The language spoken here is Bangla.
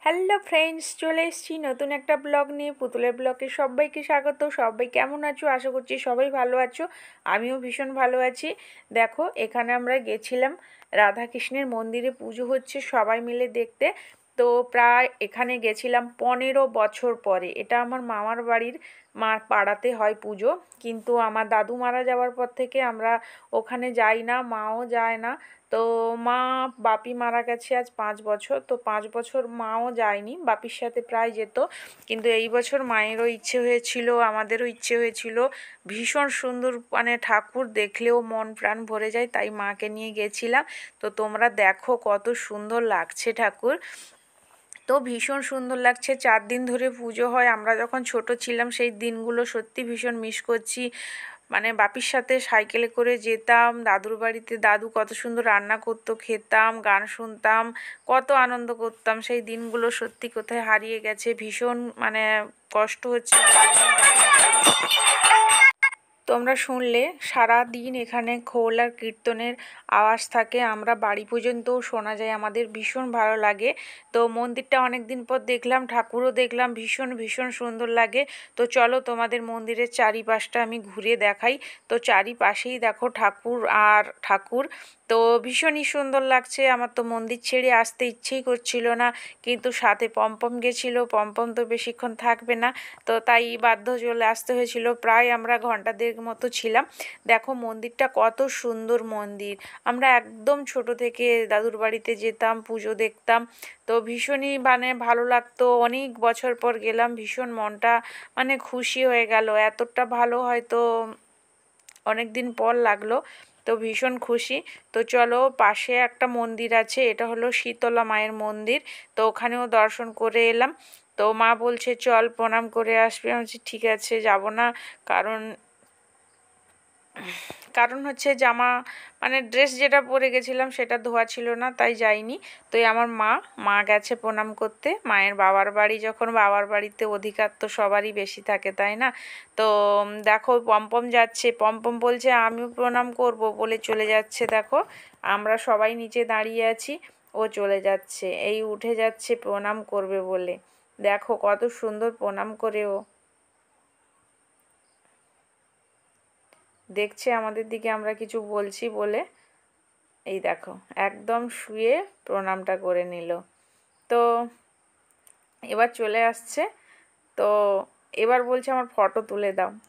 হ্যালো ফ্রেন্ডস, চলে এসেছি নতুন একটা ব্লগ নিয়ে। পুতুলের ব্লগে সবাইকে স্বাগত। সবাই কেমন আছো? আশা করছি সবাই ভালো আছো। আমিও ভীষণ ভালো আছি। দেখো, এখানে আমরা গেছিলাম রাধাকৃষ্ণের মন্দিরে, পুজো হচ্ছে, সবাই মিলে দেখতে। তো প্রায় এখানে গেছিলাম 15 বছর পরে। এটা আমার মামার বাড়ির পাড়াতে হয় পুজো, কিন্তু আমার দাদু মারা যাওয়ার পর থেকে আমরা ওখানে যাই না, মাও যায় না। তো মা, বাপি মারা গেছে আজ 5 বছর, তো 5 বছর মাও যায়নি, বাপির সাথে প্রায় যেত। কিন্তু এই বছর মায়েরও ইচ্ছে হয়েছিল, আমাদেরও ইচ্ছে হয়েছিল। ভীষণ সুন্দর, মানে ঠাকুর দেখলেও মন প্রাণ ভরে যায়, তাই মাকে নিয়ে গেছিলাম। তো তোমরা দেখো কত সুন্দর লাগছে ঠাকুর। তো ভীষণ সুন্দর লাগছে। 4 দিন ধরে পুজো হয়। আমরা যখন ছোট ছিলাম সেই দিনগুলো সত্যি ভীষণ মিস করছি। মানে বাপির সাথে সাইকেলে করে যেতাম দাদুর বাড়িতে, দাদু কত সুন্দর রান্না করতো, খেতাম, গান শুনতাম, কত আনন্দ করতাম। সেই দিনগুলো সত্যি কোথায় হারিয়ে গেছে। ভীষণ মানে কষ্ট হচ্ছে। তোমরা শুনলে সারা দিন এখানে খোল আর কীর্তনের আওয়াজ থাকে, আমরা বাড়ি পর্যন্তও শোনা যায়, আমাদের ভীষণ ভালো লাগে। তো মন্দিরটা অনেক দিন পর দেখলাম, ঠাকুরও দেখলাম, ভীষণ ভীষণ সুন্দর লাগে। তো চলো তোমাদের মন্দিরের চারিপাশটা আমি ঘুরে দেখাই। তো চারিপাশেই দেখো ঠাকুর আর ঠাকুর। তো ভীষণই সুন্দর লাগছে। আমার তো মন্দির ছেড়ে আসতে ইচ্ছেই করছিল না, কিন্তু সাথে পমপম গেছিলো, পমপম তো বেশিক্ষণ থাকবে না, তো তাই বাধ্য চলে আসতে হয়েছিল। প্রায় আমরা ঘন্টা দেড়েক মতো ছিলাম। দেখো মন্দিরটা কত সুন্দর মন্দির। আমরা একদম ছোট থেকে দাদুর বাড়িতে যেতাম, পুজো দেখতাম। তো ভীষণই মানে ভালো লাগতো। অনেক বছর পর গেলাম, ভীষণ মনটা মানে খুশি হয়ে গেল। এতটা ভালো হয়তো অনেক দিন পর লাগলো। তো ভীষণ খুশি। তো চলো, পাশে একটা মন্দির আছে, এটা হলো শীতলা মায়ের মন্দির। তো ওখানেও দর্শন করে এলাম। তো মা বলছে চল প্রণাম করে আসবি। আমি বলছি ঠিক আছে, যাব না। কারণ কারণ হচ্ছে জামা, মানে ড্রেস যেটা পরে গেছিলাম সেটা ধোয়া ছিল না, তাই যাইনি। তো এই আমার মা গেছে প্রণাম করতে। মায়ের বাবার বাড়ি যখন, বাবার বাড়িতে অধিকার তো সবারই বেশি থাকে, তাই না? তো দেখো পমপম যাচ্ছে, পমপম বলছে আমিও প্রণাম করব বলে চলে যাচ্ছে। দেখো আমরা সবাই নিচে দাঁড়িয়ে আছি, ও চলে যাচ্ছে, এই উঠে যাচ্ছে প্রণাম করবে বলে। দেখো কত সুন্দর প্রণাম করে ও দেখছে আমাদের দিকে, আমরা কিছু বলছি বলে। এই দেখো একদম শুয়ে প্রণামটা করে নিল। তো এবার চলে আসছে। তো এবার বলছে আমার ফটো তুলে দাও। তো